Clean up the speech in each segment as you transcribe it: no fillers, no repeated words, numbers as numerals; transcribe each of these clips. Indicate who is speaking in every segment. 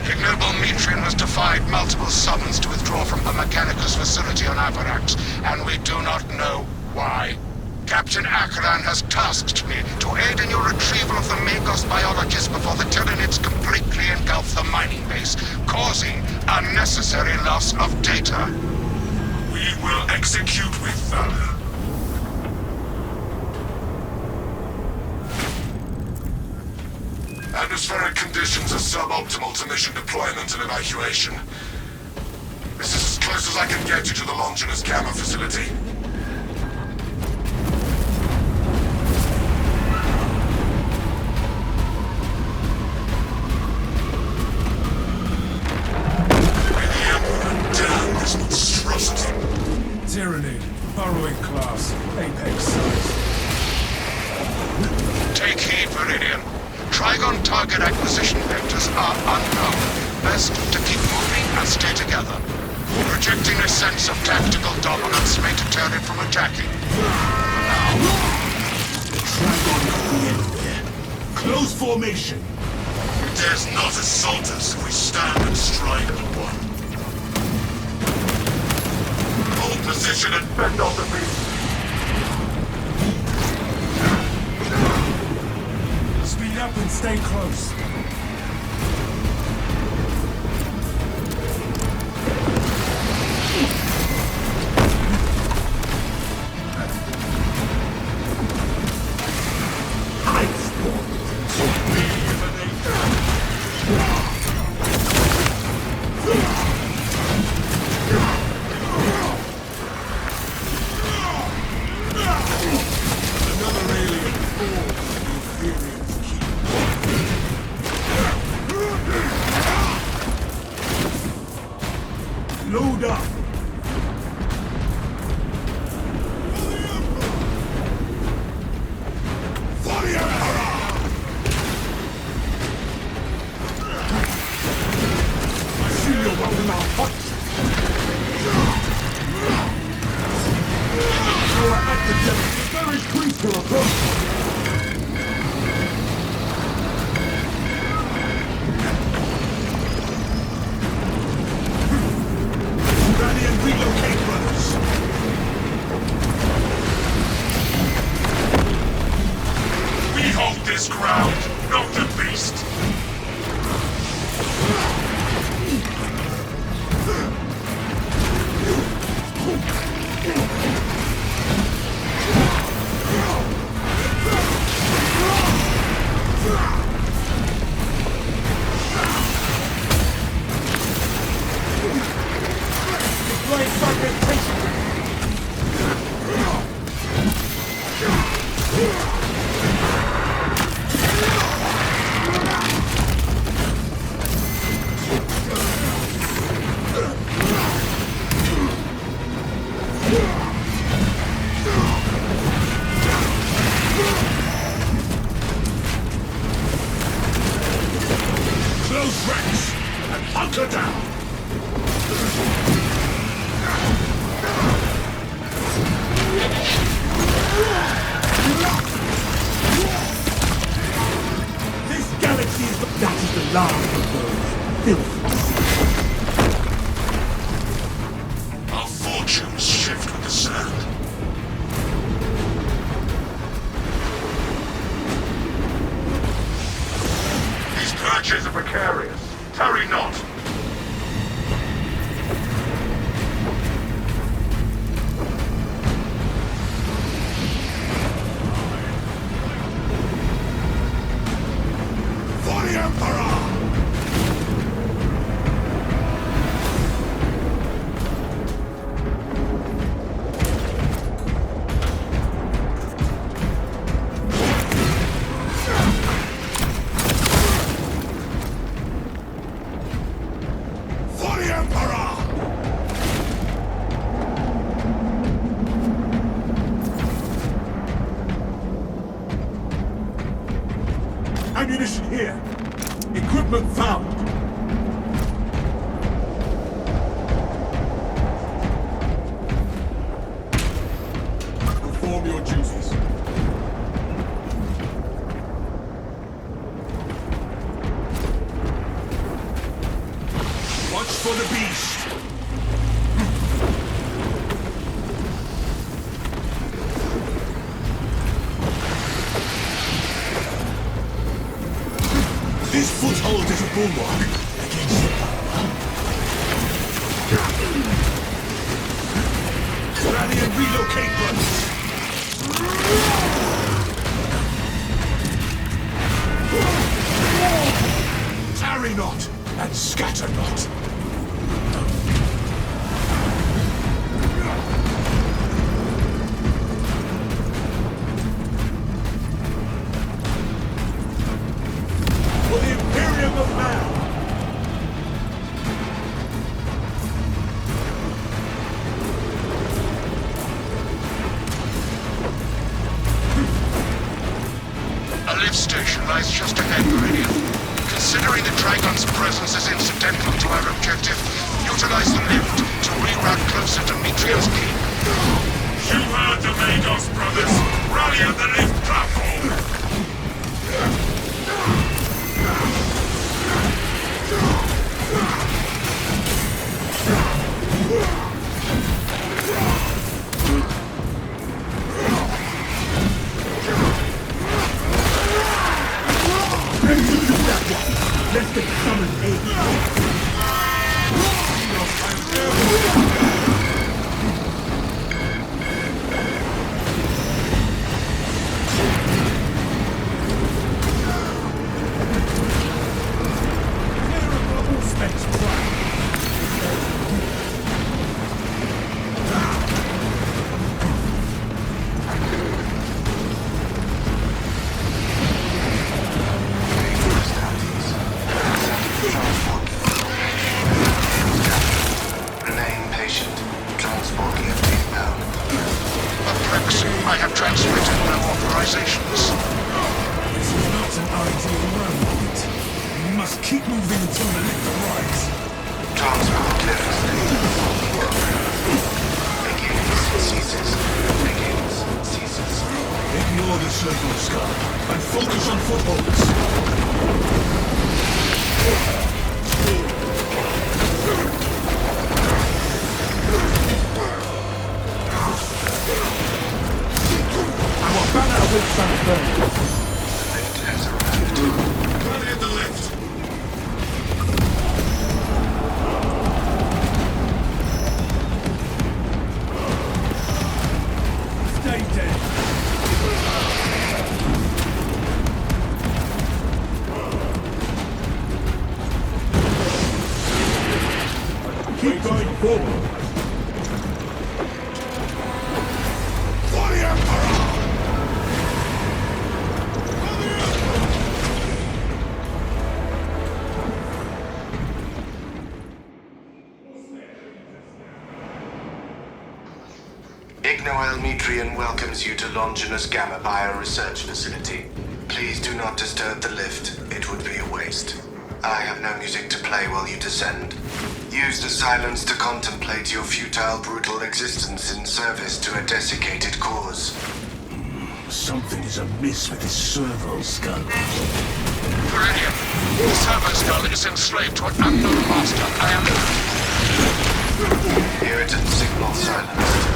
Speaker 1: Ignoble Metrian has defied multiple summons to withdraw from the Mechanicus facility on Avarax, and we do not know why. Captain Akran has tasked me to aid in your retrieval of the Magos biologists before the Tyranids completely engulf the mining base, causing unnecessary loss of data.
Speaker 2: We will execute with valor. Atmospheric conditions are suboptimal to mission deployment and evacuation. This is as close as I can get you to the Longinus Gamma facility. May the Emperor damn this monstrosity.
Speaker 3: Tyranny, burrowing class, apex size.
Speaker 1: Take heed, Viridian. Trigon target acquisition vectors are unknown. Best to keep moving and stay together. Projecting a sense of tactical dominance may deter it from attacking. For now.
Speaker 2: Trigon at the end there. Close formation. It dares not assault us if we stand and strike at one. Hold position and fend off the beast.
Speaker 3: Speed up and stay close.
Speaker 2: Load up! For the Emperor! I see your weapon malfunction! Your academic is very pleased to approach! Relocate, brothers! We hold this ground, not the beast! Close ranks and hunker down! This galaxy is that is the last of those filthy seas. Our fortunes shift with the sand. These perches are precarious. Tarry not. For the Emperor! for the beast! This foothold is a bulwark against the power. Rally and relocate, brothers! Tarry not, and scatter not! For the Imperium of Man!
Speaker 1: A lift station lies just ahead, Meridian. Considering the Dragon's presence is incidental to our objective, utilize the lift to reroute closer to Mitrian's keep.
Speaker 2: You heard the Magos, brothers! Rally at the lift platform!
Speaker 3: Let's get summoned aid.
Speaker 1: I have transmitted no authorizations.
Speaker 3: This is not an ideal run, mate. We must keep moving until the lift arrives.
Speaker 4: Transport clearance. Begins, ceases. Begins, ceases.
Speaker 2: Ignore the circle scar and focus on footholds.
Speaker 3: Our banner will stand firm.
Speaker 4: Lift has arrived.
Speaker 2: Rally at the lift.
Speaker 3: Stay dead. Keep going forward.
Speaker 2: For the Emperor!
Speaker 4: Ignoel Mitrian welcomes you to Longinus Gamma Bio Research Facility. Please do not disturb the lift. It would be a waste. I have no music to play while you descend. Use the silence to contemplate your futile, brutal existence in service to a desiccated cause.
Speaker 2: Something is amiss with this servo skull.
Speaker 1: Meridian, the servo skull is enslaved to an unknown master. I am...
Speaker 4: Irritant signal silenced.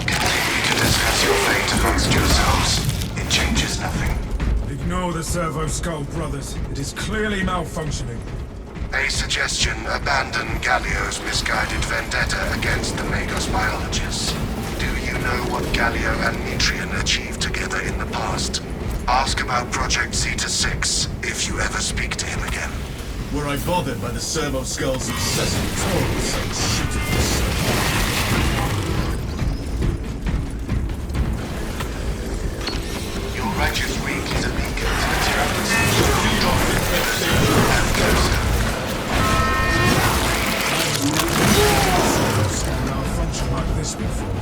Speaker 4: Continue to discuss your fate amongst yourselves. It changes nothing.
Speaker 3: Ignore the servo skull, brothers. It is clearly malfunctioning.
Speaker 4: A suggestion, abandon Gallio's misguided vendetta against the Magos biologists. Do you know what Gallio and Mitrian achieved together in the past? Ask about Project Zeta 6, if you ever speak to him again.
Speaker 2: Were I bothered by the servo skull's incessant tones and shootings?
Speaker 4: Your righteous weak is a beacon to the tyrants. And closer.
Speaker 3: Malfunction like this before.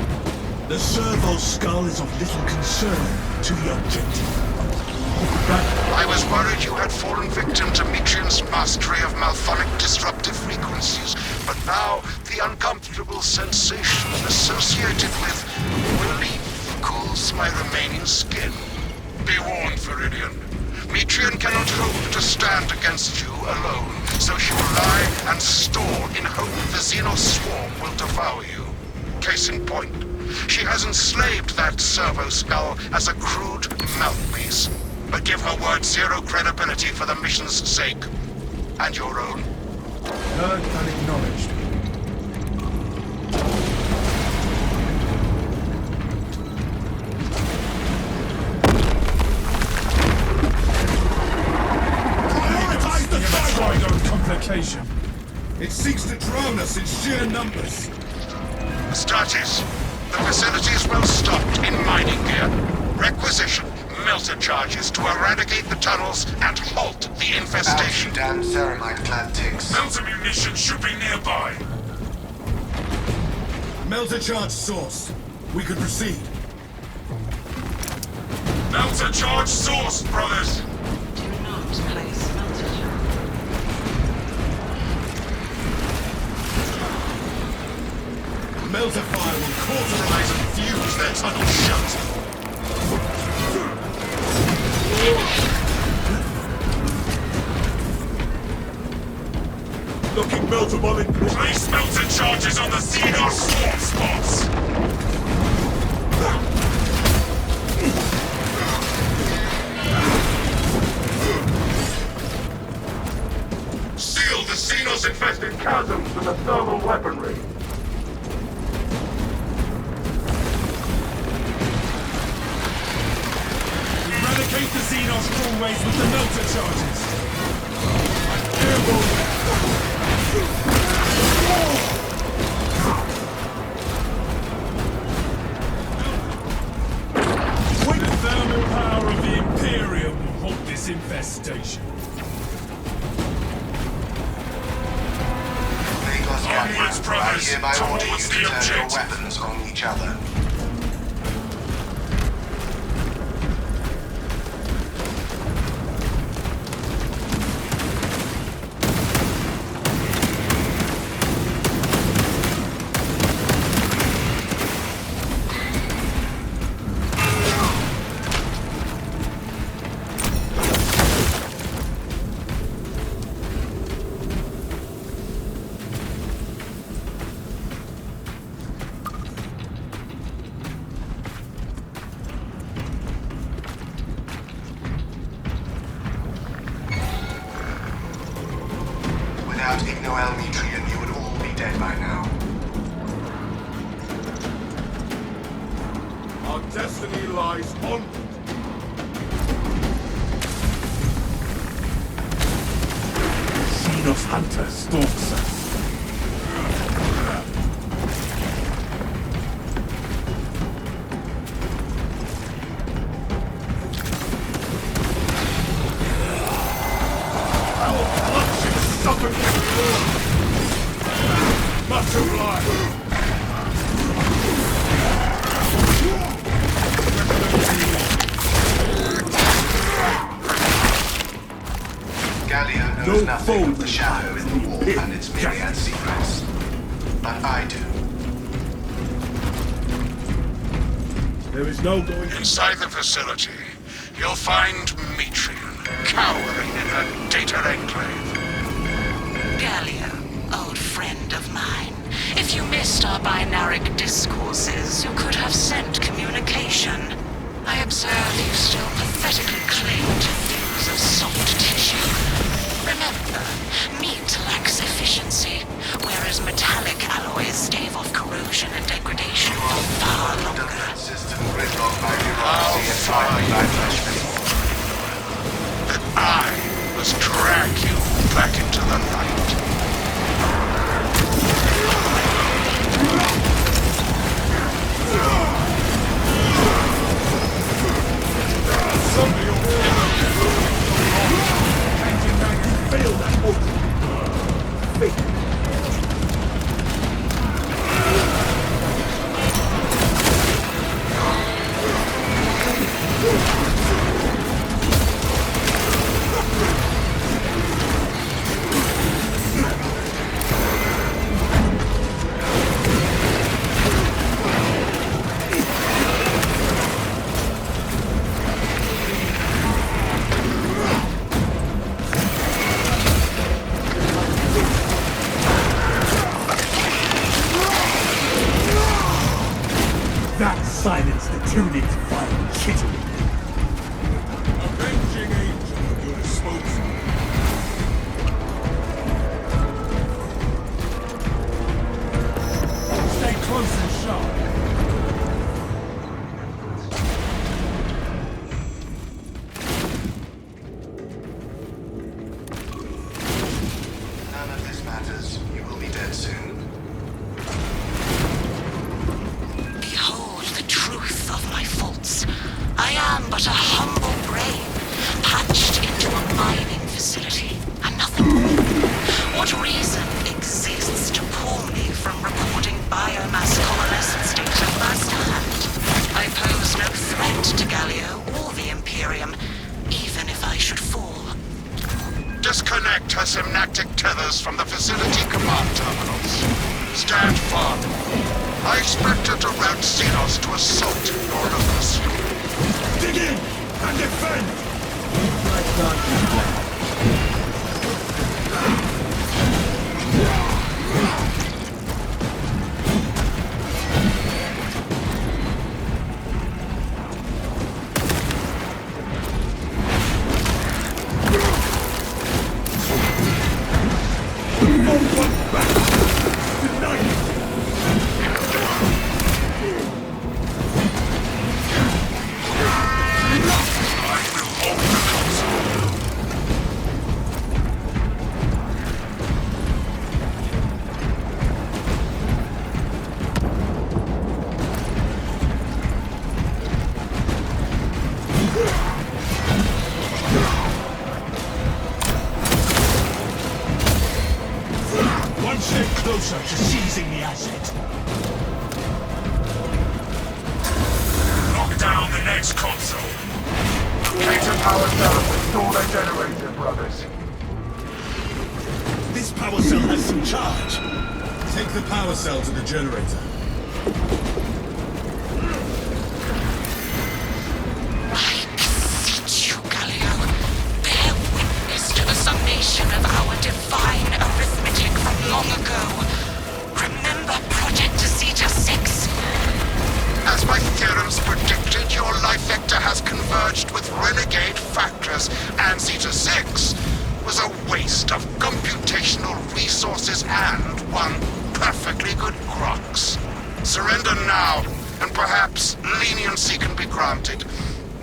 Speaker 2: The servo skull is of little concern to the objective.
Speaker 1: I was worried you had fallen victim to Mitrian's mastery of malphonic disruptive frequencies, but now the uncomfortable sensation associated with relief cools my remaining skin. Be warned, Viridian. Mitrian cannot hope to stand against you alone, so she will lie and store in hope Xenos swarm will devour you. Case in point, she has enslaved that servo skull as a crude mouthpiece. But give her word zero credibility for the mission's sake. And your own.
Speaker 3: Heard and acknowledged.
Speaker 2: Prioritize the thyroid!
Speaker 3: Trigon complication.
Speaker 2: It seeks to drown us in sheer numbers.
Speaker 1: Status. The facility is well stocked in mining gear. Requisition melter charges to eradicate the tunnels and halt the infestation.
Speaker 4: Out, you damn ceramite-clad ticks.
Speaker 2: Melter munitions should be nearby. Melter charge source. We could proceed. Melter charge source, brothers!
Speaker 5: Do not place melter charge.
Speaker 2: Melter fire will cauterize and fuse their tunnel shut. Looking melter bomb in place melter charges on the Xenos swarm spots. Seal the Xenos infested chasms with the thermal weaponry.
Speaker 3: Eradicate the Xenos crawlways with the melter charges. The thermal power of the Imperium will halt this infestation.
Speaker 4: Lagos
Speaker 2: Onwards,
Speaker 4: Gamma, I
Speaker 2: brothers,
Speaker 4: hereby order you
Speaker 2: towards
Speaker 4: to
Speaker 2: the
Speaker 4: turn your
Speaker 2: objective.
Speaker 4: weapons on each other. Without Ignoelmetrian, you would all be dead by now.
Speaker 2: Our destiny lies on.
Speaker 3: Xenos Hunter stalks us.
Speaker 2: Much obliged.
Speaker 4: Gallia knows nothing of the shadow in the wall and its myriad secrets. But I do.
Speaker 3: There is no going.
Speaker 1: Inside the facility, you'll find Metrian cowering in her data enclave.
Speaker 5: Gallia, old friend of mine. If you missed our binaric discourses, you could have sent communication. I observe you still pathetically cling to views of soft tissue. Remember, meat lacks efficiency, whereas metallic alloys stave off corrosion and degradation for far longer.
Speaker 4: That system gridlocked by bureaucracy and finally by flesh metal.
Speaker 1: That I must drag you back into the light.
Speaker 3: Failed that ultimate. Fate silence the tunics vile kitty.
Speaker 2: Avenging angel at your disposal.
Speaker 3: Stay close and sharp.
Speaker 4: None of this matters. You will be dead soon.
Speaker 5: Behold the truth of my faults. I am but a humble brain, patched into a mining facility, and nothing more. What reason exists to pull me from recording biomass coalescence data firsthand? I pose no threat to Galio or the Imperium, even if I should fall.
Speaker 1: Disconnect her synaptic tethers from the facility command terminals. Stand firm. I expect her to route Xenos to assault your locus.
Speaker 2: Dig in and defend! One step closer to seizing the asset. Lock down the next console.
Speaker 1: Locate a power cell and restore the generator, brothers.
Speaker 2: This power cell has some charge. Take the power cell to the generator.
Speaker 5: I beseech you, Galio, bear witness to the summation of our divine arithmetic from long ago. Remember Project Zeta 6?
Speaker 1: As my theorems predicted, your life vector has converged with renegade factors, and Zeta 6 was a waste of computational resources and one perfectly good Grox. Surrender now, and perhaps leniency can be granted.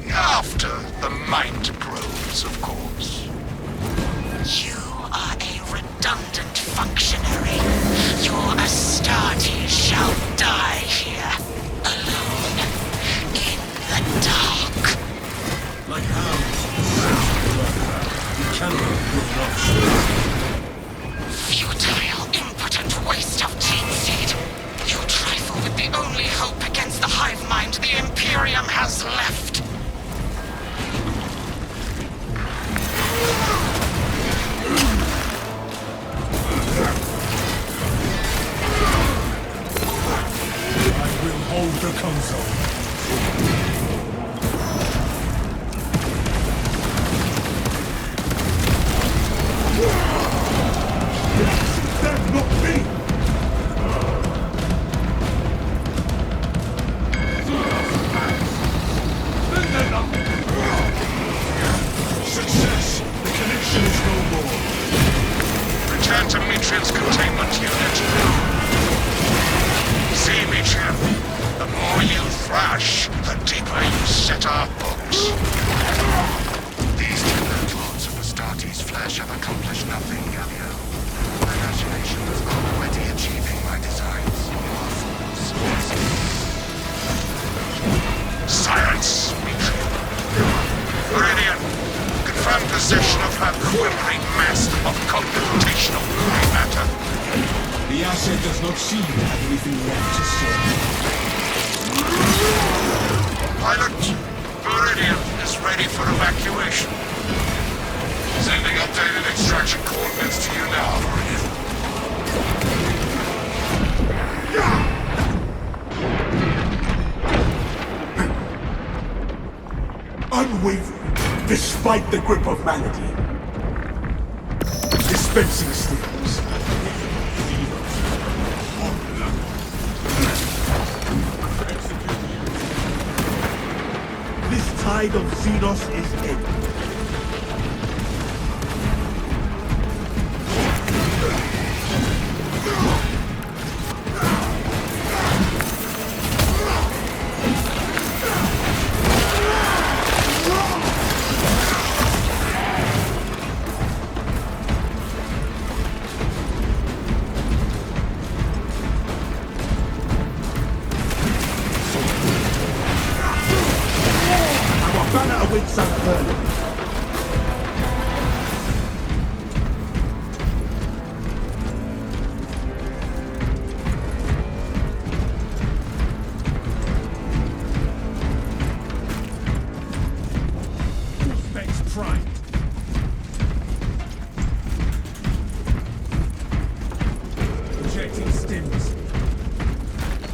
Speaker 1: After the mind probes, of course.
Speaker 5: You are a redundant functionary. Your Astartes shall die here, alone, in the dark.
Speaker 2: Like hounds. You cannot run off.
Speaker 5: Futile, impotent waste of gene seed. You trifle with the only hope against the hive mind the Imperium has left.
Speaker 3: I will hold the console.
Speaker 2: Them, not me! Success! The connection is no more.
Speaker 1: Return to Metrian's containment unit. See, Metrian, the more you thrash, the deeper you set our hooks.
Speaker 4: These tender claws of Astartes' flesh have accomplished nothing, Galio. My imagination is already achieving my designs.
Speaker 1: Silence, Metrian. Meridian, confirm possession of her quivering mass of computational gray matter.
Speaker 3: The asset does not seem to have anything left to say.
Speaker 1: Pilot, Meridian is ready for evacuation. Sending updated extraction coordinates to you now, Meridian.
Speaker 2: Unwavering, despite the grip of malady. Dispensing stimulus. tide of Xenos is in.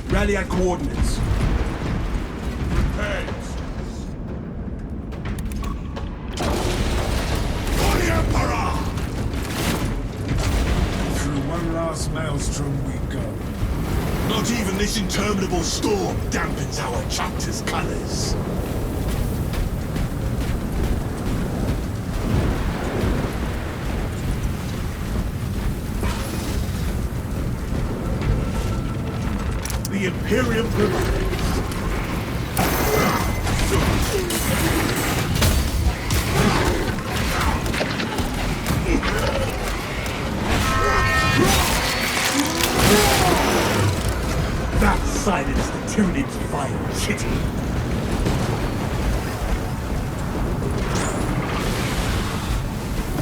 Speaker 3: Rally at coordinates.
Speaker 2: Repairs. For the Emperor!
Speaker 3: Through one last maelstrom we go.
Speaker 2: Not even this interminable storm dampens our chapter's colors. The Imperium prevails. That silenced the Tyranid's vile kitty.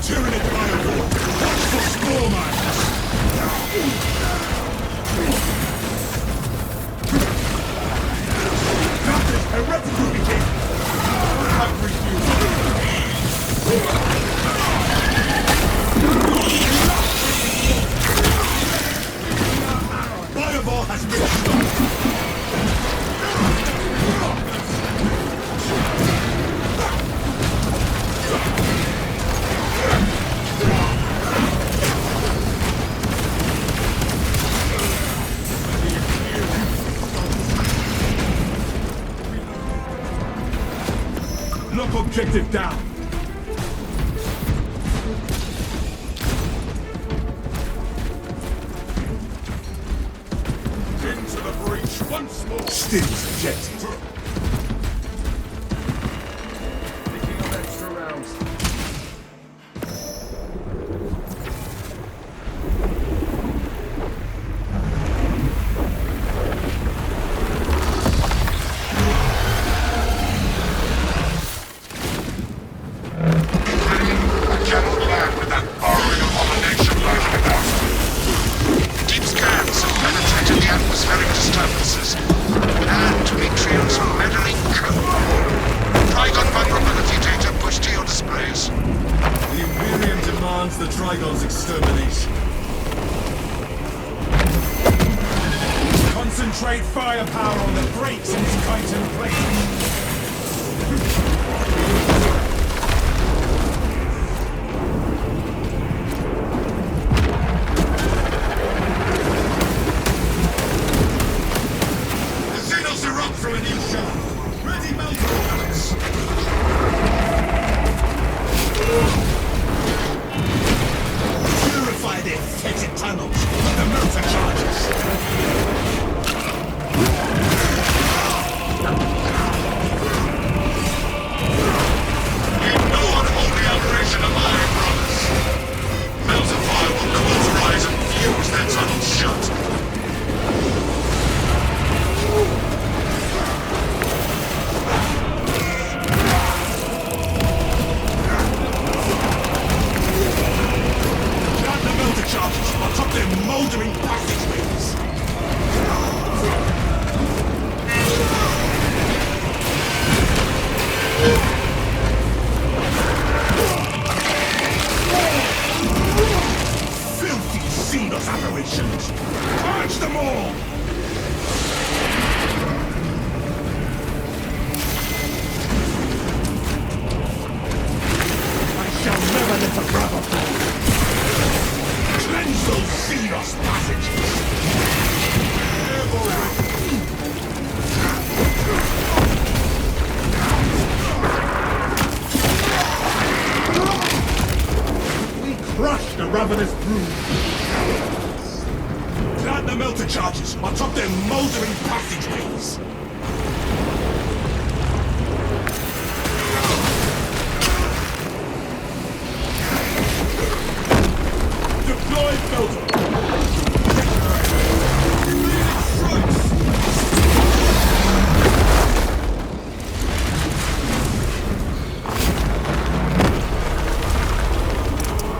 Speaker 2: Tyranid firewall! Watch for spore mines! Heretical behavior! I've Fireball has been stopped! Lock objective down! Into the breach once more! Stims ejected! Picking up extra rounds. The Trigon's extermination.
Speaker 3: Concentrate firepower on the brakes in its chitin plate. ravenous brood.
Speaker 2: Plant the melter charges on top their moldering passageways. Deploy filter.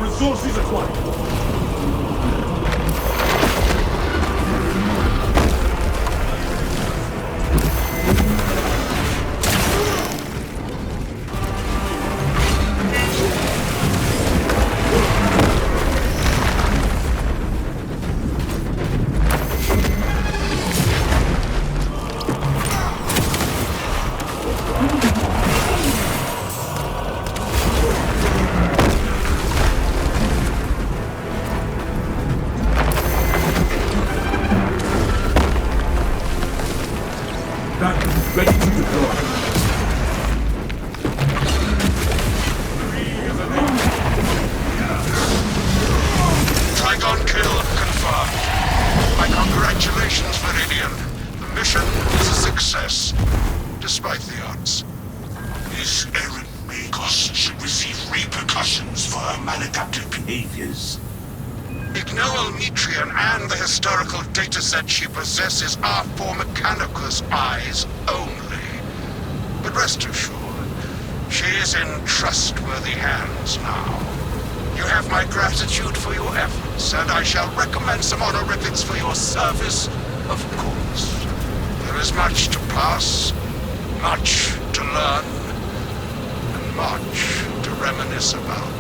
Speaker 3: Resources acquired. Ready to deploy.
Speaker 1: Trigon kill confirmed. My congratulations, Viridian. The mission is a success, despite the odds.
Speaker 2: This errant Magos should receive repercussions for her maladaptive behaviors.
Speaker 1: Ignoel-Metrian and the historical dataset she possesses are for Mechanicus' eyes only. But rest assured, she is in trustworthy hands now. You have my gratitude for your efforts, and I shall recommend some honorifics for your service, of course. There is much to pass, much to learn, and much to reminisce about.